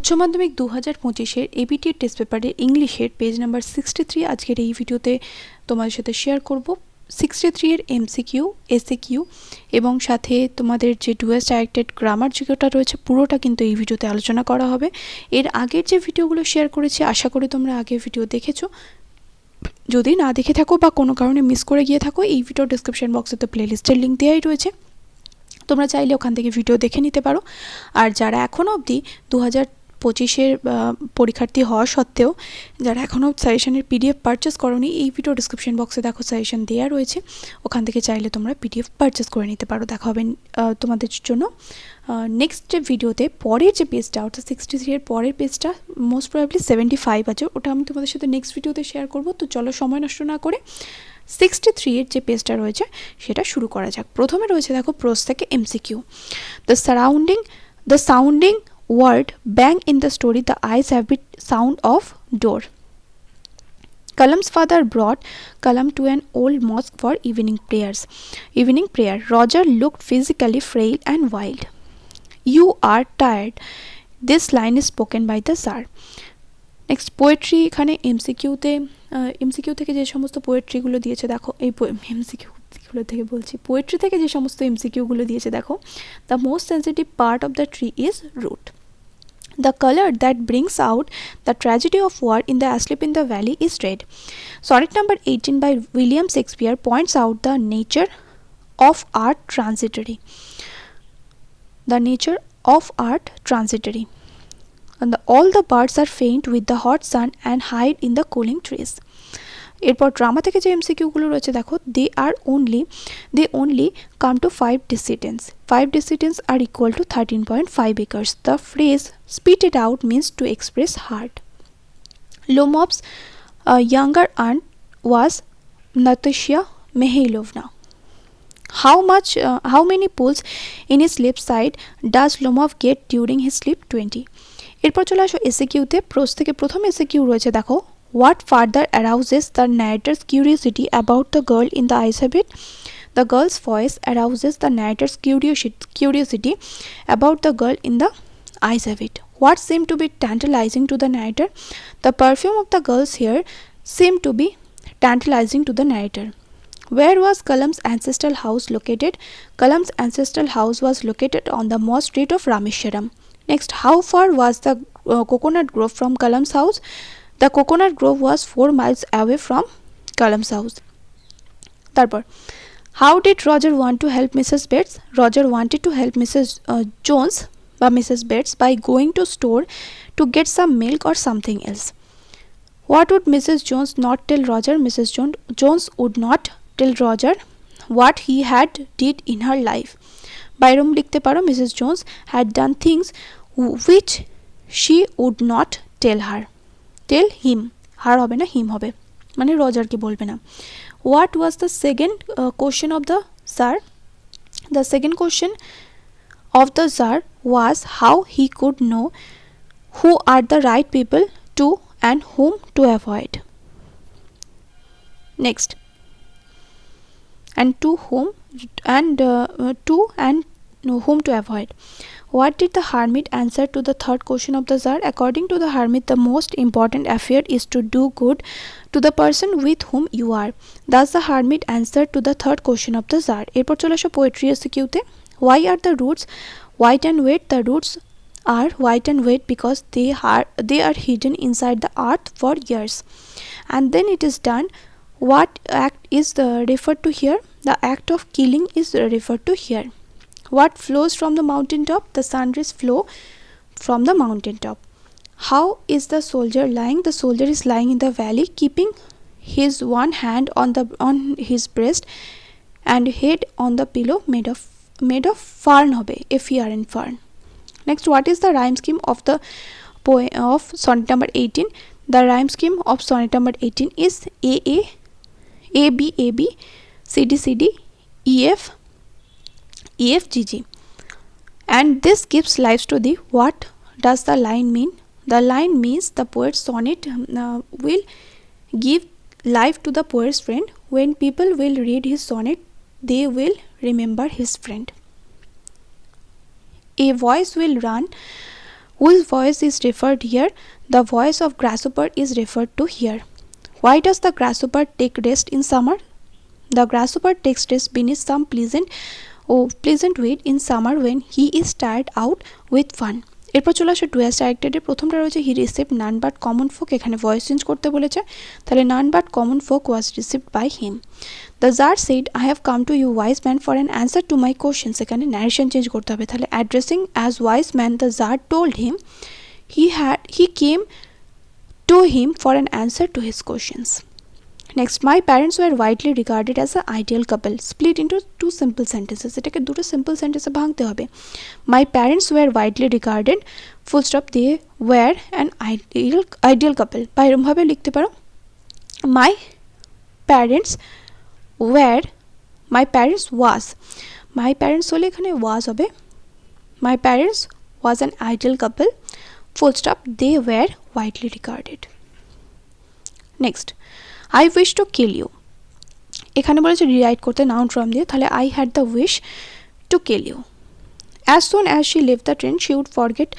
উচ্চ মাধ্যমিক 2025 এর ABTA টেস্ট পেপারের ইংলিশের পেজ নাম্বার 63 আজকের এই ভিডিওতে তোমাদের সাথে শেয়ার করব। 63 এর MCQ, SAQ এবং সাথে তোমাদের যে ডুয়াস ডাইরেক্টেড গ্রামার যেটা রয়েছে পুরোটা কিন্তু এই ভিডিওতে আলোচনা করা হবে। এর আগের যে ভিডিওগুলো শেয়ার করেছি আশা করি তোমরা আগের ভিডিও দেখেছো। যদি না দেখে থাকো বা কোনো কারণে মিস করে গিয়ে থাকো, এই ভিডিও ডেসক্রিপশন বক্সে তো প্লেলিস্টের লিংক দেওয়াই রয়েছে, তোমরা চাইলে ওখান থেকে ভিডিও দেখে নিতে পারো। আর যারা এখনও অবধি 2025-এর পরীক্ষার্থী হওয়া সত্ত্বেও যারা এখনও সাজেশনের PDF পারচেস করোনি, এই ভিডিও ডিসক্রিপশন বক্সে দেখো সাজেশন দেওয়া রয়েছে, ওখান থেকে চাইলে তোমরা PDF পারচেস করে নিতে পারো। দেখা হবে তোমাদের জন্য নেক্সট ভিডিওতে। পরের যে পেজটা অর্থাৎ 63 এর পরের পেজটা মোস্ট প্রবাবলি 75 আছে, ওটা আমি তোমাদের সাথে নেক্সট ভিডিওতে শেয়ার করব। তো চলো সময় নষ্ট না করে 63 এর যে পেজটা রয়েছে সেটা শুরু করা যাক। প্রথমে রয়েছে দেখো প্রোজ থেকে MCQ। The sounding word bang in the story, the eyes have been sound of door. Kalam's father brought Kalam to an old mosque for evening prayer. Roger looked physically frail and wild. You are tired. This line is spoken by the Tsar. Next poetry, এখানে MCQ থেকে যে সমস্ত পোয়েট্রিগুলো দিয়েছে দেখো, এই MCQগুলো থেকে বলছি, poetry থেকে যে সমস্ত MCQগুলো দিয়েছে দেখো। The most sensitive part of the tree is root. The color that brings out the tragedy of war in the Asleep in the Valley is red. Sonnet number 18 by William Shakespeare points out the nature of art transitory. The nature of art transitory. And all the birds are faint with the hot sun and hide in the cooling trees. এরপর drama থেকে যে MCQগুলো রয়েছে দেখো, they only come to 5 descendants. 5 descendants are equal to 13.5 acres. The phrase spit it out means to express heart. Lomov's younger aunt was Natasha Mihailovna. How many pulls in his left side does Lomov get during his sleep? 20. এরপর চলে আসো SAQ-তে। Pros থেকে প্রথম SAQ রয়েছে দেখো, what further arouses the narrator's curiosity about the girl in the ice habit? The girl's voice arouses the narrator's curiosity about the girl in the ice habit. What seemed to be tantalizing to the narrator? The perfume of the girl's hair seemed to be tantalizing to the narrator. Where was Kalam's ancestral house located? Kalam's ancestral house was located on the mosque street of Rameshwaram. Next, how far was the coconut grove from Kalam's house? The coconut grove was 4 miles away from Kalam's house. তারপর, how did Roger want to help Mrs. Bates? Roger wanted to help Mrs. Jones by Mrs. Bates by going to store to get some milk or something else. What would Mrs. Jones not tell Roger? Mrs. Jones would not tell Roger what he had did in her life. বাইরম লিখতে পারো, Mrs. Jones had done things which she would not tell him. হার হবে না, হিম হবে, মানে রজারকে বলবে না। What was the second question of the Tsar? The second question of the Tsar was how he could know who are the right people to and whom to avoid. Next, and whom to avoid. What did the hermit answer to the third question of the Tsar? According to the hermit, the most important affair is to do good to the person with whom you are. Thus the hermit answered to the third question of the Tsar. এরপর চলে আসো poetry SAQ-তে। Why are the roots white and wet? The roots are white and wet because they are hidden inside the earth for years, and then it is done. What act is referred to here? The act of killing is referred to here. What flows from the mountain top? The sun rays flow from the mountain top. How is the soldier lying? The soldier is lying in the valley, keeping his one hand on his breast and head on the pillow made of fern hobe, FERN fern. Next, what is the rhyme scheme of the poem of sonnet number 18? The rhyme scheme of sonnet number 18 is AA, AB, AB, CD, CD, EF, EF, GG. And this gives life to the. What does the line mean? The line means the poet's sonnet will give life to the poet's friend. When people will read his sonnet, they will remember his friend. A voice will run Whose voice is referred here? The voice of grasshopper is referred to here. Why does the grasshopper take rest in summer? The grasshopper takes rest beneath some pleasant weed in summer when he is tired out with fun. এরপর চলে আসে do has directed এর প্রথমটা রয়েছে he received none but common folk, এখানে voice change করতে বলেছে, তাহলে none but common folk was received by him. The czar said I have come to you wise man for an answer to my questions, এখানে narration change করতে হবে, তাহলে addressing as wise man the czar told him he came to him for an answer to his questions. Next, my parents were widely regarded as an ideal couple. Split into two simple sentences. এটাকে দুটো simple সেন্টেন্সে ভাঙতে হবে। My parents were widely regarded, full stop, they were an ideal couple. বা এরকম ভাবে লিখতে পারো, my parents হলে এখানে was হবে, my parents was an ideal couple, full stop, they were widely regarded. Next, I wish to kill you. এখানে বলেছে রিরাইট করতে নাউন ফর্ম দিয়ে, তাহলে I had the wish to kill you. As soon as she left the train, she would forget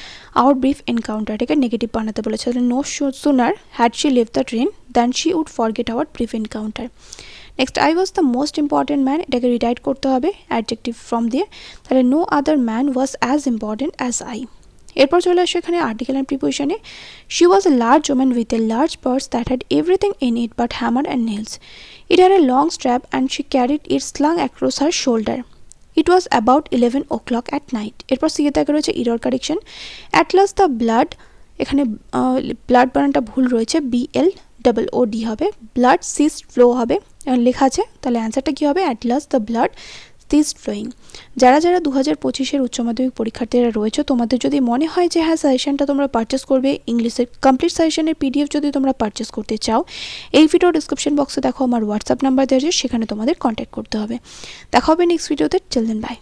our brief encounter. এটাকে negative বানাতে বলেছে, তাহলে no sooner had she left the train than she would forget our brief encounter. Next, I was the most important man. এটাকে rewrite করতে হবে adjective form দিয়ে, তাহলে no other man was as important as I. এরপর চলে আসে এখানে article and প্রিপোজিশনে। She was a large woman with a large purse that had everything in it but hammer and nails. It had a long strap and she carried it slung across her shoulder. It was about 11 o'clock at night. এরপর সিয়ে থাকে রয়েছে error correction. At last the blood, এখানে blood বানানটা ভুল রয়েছে, BLOOD হবে, blood cyst flow হবে লেখা আছে, তাহলে অ্যান্সারটা কী হবে? At last the blood cyst flowing. যারা 2025-এর উচ্চ মাধ্যমিক পরীক্ষার্থীরা রয়েছে, তোমাদের যদি মনে হয় যে হ্যাঁ সাজেশনটা তোমরা পারচেস করবে, ইংলিশের কমপ্লিট সাজেশনের PDF যদি তোমরা পারচেস করতে চাও, এই ভিডিও ডিসক্রিপশন বক্সে দেখো আমার হোয়াটসঅ্যাপ নাম্বার দেওয়া আছে, সেখানে তোমাদের কন্ট্যাক্ট করতে হবে। দেখা হবে নেক্সট ভিডিওতে। চিল দেন, বাই।